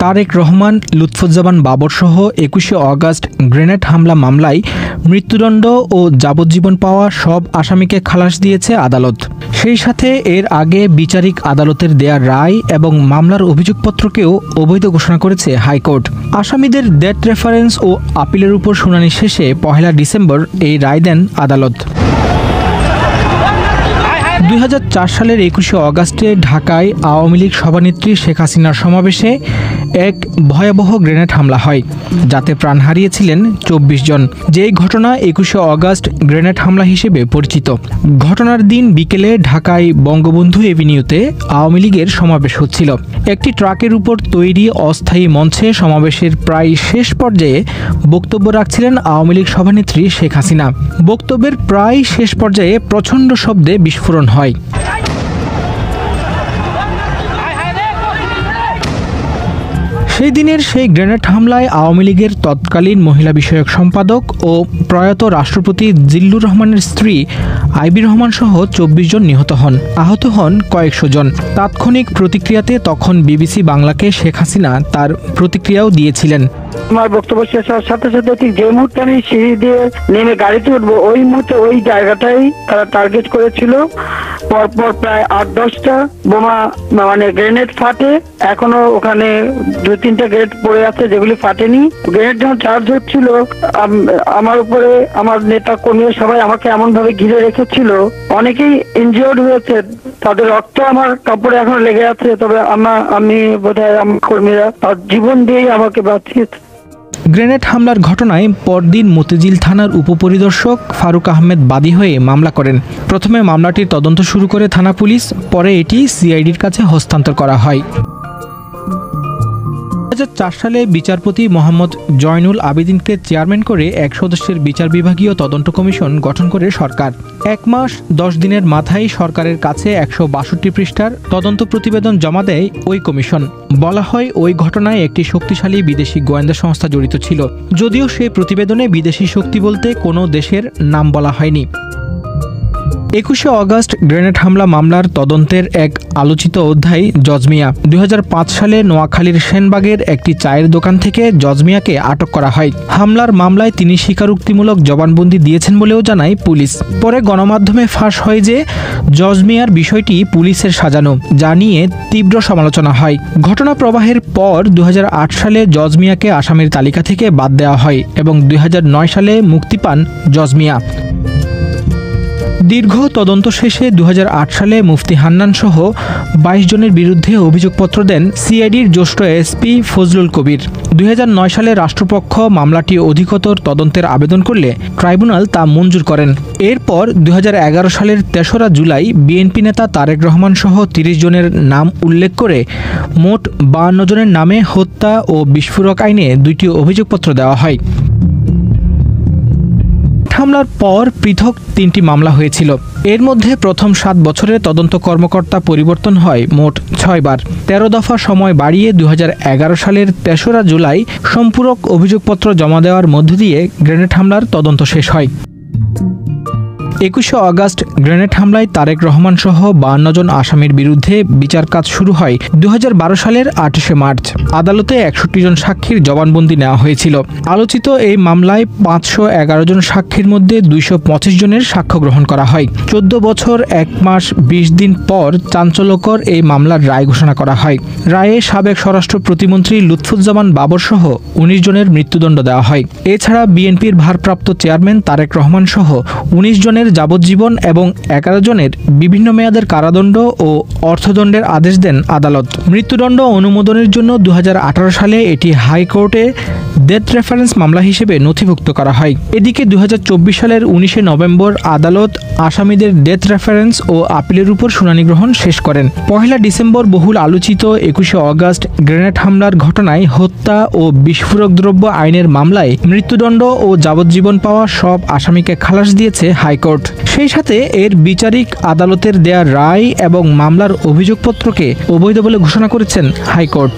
তারেক রহমান, লুৎফুজ্জামান বাবর সহ ২১শে August grenade হামলা মামলায় মৃত্যুদণ্ড ও যাবজ্জীবন পাওয়া সব আসামিকে খালাস দিয়েছে আদালত। সেই সাথে এর আগে বিচারিক আদালতের দেয়া রায় এবং মামলার অভিযোগপত্রকেও অবৈধ ঘোষণা করেছে হাইকোর্ট। আসামিদের ডেথ রেফারেন্স ও আপিলের উপর শুনানি শেষে ১ ডিসেম্বর এই রায় দেন আদালত। ২০০৪ সালের ২১শে অগাস্টে ঢাকায় আওয়ামী লীগ সভানেত্রী শেখ হাসিনার সমাবেশে এক ভয়াবহ গ্রেনেড হামলা হয়, যাতে প্রাণ হারিয়েছিলেন ২৪ জন। যেই ঘটনা ২১শে অগাস্ট গ্রেনেড হামলা হিসেবে পরিচিত। ঘটনার দিন বিকেলে ঢাকায় বঙ্গবন্ধু এভিনিউতে আওয়ামী লীগের সমাবেশ হচ্ছিল। একটি ট্রাকের উপর তৈরি অস্থায়ী মঞ্চে সমাবেশের প্রায় শেষ পর্যায়ে বক্তব্য রাখছিলেন আওয়ামী লীগ সভানেত্রী শেখ হাসিনা। বক্তব্যের প্রায় শেষ পর্যায়ে প্রচণ্ড শব্দে বিস্ফোরণ হয়। সেই দিনের সেই গ্রেনেড হামলায় আওয়ামী লীগের তৎকালীন মহিলা বিষয়ক সম্পাদক ও প্রয়াত রাষ্ট্রপতি জিল্লুর রহমানের স্ত্রী আইবি রহমান সহ ২৪ জন নিহত হন, আহত হন কয়েকশো জন। তাৎক্ষণিক প্রতিক্রিয়াতে তখন বিবিসি বাংলাকে শেখ হাসিনা তার প্রতিক্রিয়াও দিয়েছিলেন। আমার বক্তব্য শেষ হওয়ার সাথে সাথে ঠিক যে মুহূর্তে আমি সিঁড়ি দিয়ে নেমে গাড়িতে উঠবো, ওই মুহূর্তে ওই জায়গাটাই তারা টার্গেট করেছিল। পরপর প্রায় ৮-১০টা বোমা মানে গ্রেনেড ফাটে। এখনো ওখানে ২-৩টা গ্রেনেড পড়ে আছে যেগুলি ফাটেনি। গ্রেনেড যখন চার্জ হচ্ছিল আমার উপরে আমার নেতা কর্মী সবাই আমাকে এমন ভাবে ঘিরে রেখেছিল, অনেকেই ইনজিওর্ড হয়েছে, তাদের রক্ত আমার কাপড়ে এখনো লেগে আছে। তবে আমি বোধহয় আমার কর্মীরা তার জীবন দিয়েই আমাকে বাঁচিয়েছে। গ্রেনেড হামলার ঘটনায় পরদিন মতিঝিল থানার উপপরিদর্শক ফারুক আহমেদ বাদী হয়ে মামলা করেন। প্রথমে মামলাটির তদন্ত শুরু করে থানা পুলিশ, পরে এটি সিআইডির কাছে হস্তান্তর করা হয়। ২০০৪ সালে বিচারপতি মোহাম্মদ জয়নুল আবেদিনকে চেয়ারম্যান করে ১ সদস্যের বিচার বিভাগীয় তদন্ত কমিশন গঠন করে সরকার। ১ মাস ১০ দিনের মাথায় সরকারের কাছে ১৬২ পৃষ্ঠার তদন্ত প্রতিবেদন জমা দেয় ওই কমিশন। বলা হয় ওই ঘটনায় একটি শক্তিশালী বিদেশি গোয়েন্দা সংস্থা জড়িত ছিল, যদিও সেই প্রতিবেদনে বিদেশি শক্তি বলতে কোনো দেশের নাম বলা হয়নি। ২১শে অগাস্ট গ্রেনেড হামলা মামলার তদন্তের এক আলোচিত অধ্যায় জজমিয়া। ২০০৫ সালে নোয়াখালীর সেনবাগের একটি চায়ের দোকান থেকে জজমিয়াকে আটক করা হয়। হামলার মামলায় তিনি স্বীকারোক্তিমূলক জবানবন্দি দিয়েছেন বলেও জানায় পুলিশ। পরে গণমাধ্যমে ফাঁস হয় যে জজমিয়ার বিষয়টি পুলিশের সাজানো, যা নিয়ে তীব্র সমালোচনা হয়। ঘটনা প্রবাহের পর ২০০৮ সালে জজমিয়াকে আসামির তালিকা থেকে বাদ দেওয়া হয় এবং ২০০৯ সালে মুক্তি পান জজমিয়া। দীর্ঘ তদন্ত শেষে ২০০৮ সালে মুফতি হান্নান সহ ২২ জনের বিরুদ্ধে অভিযোগপত্র দেন সিআইডির জ্যেষ্ঠ এসপি ফজলুল কবির। ২০০৯ সালে রাষ্ট্রপক্ষ মামলাটি অধিকতর তদন্তের আবেদন করলে ট্রাইব্যুনাল তা মঞ্জুর করেন। এরপর ২০১১ সালের ৩রা জুলাই বিএনপি নেতা তারেক রহমান সহ ৩০ জনের নাম উল্লেখ করে মোট ৫২ জনের নামে হত্যা ও বিস্ফোরক আইনে ২টি অভিযোগপত্র দেওয়া হয়। হামলার পর পৃথক ৩টি মামলা হয়েছিল। এর মধ্যে প্রথম ৭ বছরে তদন্ত কর্মকর্তা পরিবর্তন হয় মোট ৬ বার। ১৩ দফা সময় বাড়িয়ে ২০১১ সালের ৩রা জুলাই সম্পূরক অভিযোগপত্র জমা দেওয়ার মধ্য দিয়ে গ্রেনেড হামলার তদন্ত শেষ হয়। ২১শে অগাস্ট গ্রেনেড হামলায় তারেক রহমান সহ ৫২ জন আসামির বিরুদ্ধে বিচার কাজ শুরু হয় ২০১২ সালের ২৮শে মার্চ। আদালতে ৬১ জন সাক্ষীর জবানবন্দি নেওয়া হয়েছিল। আলোচিত এই মামলায় ৫১১ জন সাক্ষীর মধ্যে ২২৫ জনের সাক্ষ্য গ্রহণ করা হয়। ১৪ বছর ১ মাস ২০ দিন পর চাঞ্চল্যকর এই মামলার রায় ঘোষণা করা হয়। রায়ে সাবেক স্বরাষ্ট্র প্রতিমন্ত্রী লুৎফুজ্জামান বাবর সহ ১৯ জনের মৃত্যুদণ্ড দেওয়া হয়। এছাড়া বিএনপির ভারপ্রাপ্ত চেয়ারম্যান তারেক রহমান সহ ১৯ জনের যাবজ্জীবন এবং ১১ জনের বিভিন্ন মেয়াদের কারাদণ্ড ও অর্থদণ্ডের আদেশ দেন আদালত। মৃত্যুদণ্ড অনুমোদনের জন্য ২০১৮ সালে এটি হাইকোর্টে ডেথ রেফারেন্স মামলা হিসেবে নথিভুক্ত করা হয়। এদিকে ২০২৪ সালের ১৯শে নভেম্বর আদালত আসামিদের ডেথ রেফারেন্স ও আপিলের উপর শুনানি গ্রহণ শেষ করেন। ১ ডিসেম্বর বহুল আলোচিত ২১শে অগাস্ট গ্রেনেড হামলার ঘটনায় হত্যা ও বিস্ফোরক দ্রব্য আইনের মামলায় মৃত্যুদণ্ড ও যাবজ্জীবন পাওয়া সব আসামিকে খালাস দিয়েছে হাইকোর্ট। সেই সাথে এর বিচারিক আদালতের দেয়া রায় এবং মামলার অভিযোগপত্রকে অবৈধ বলে ঘোষণা করেছেন হাইকোর্ট।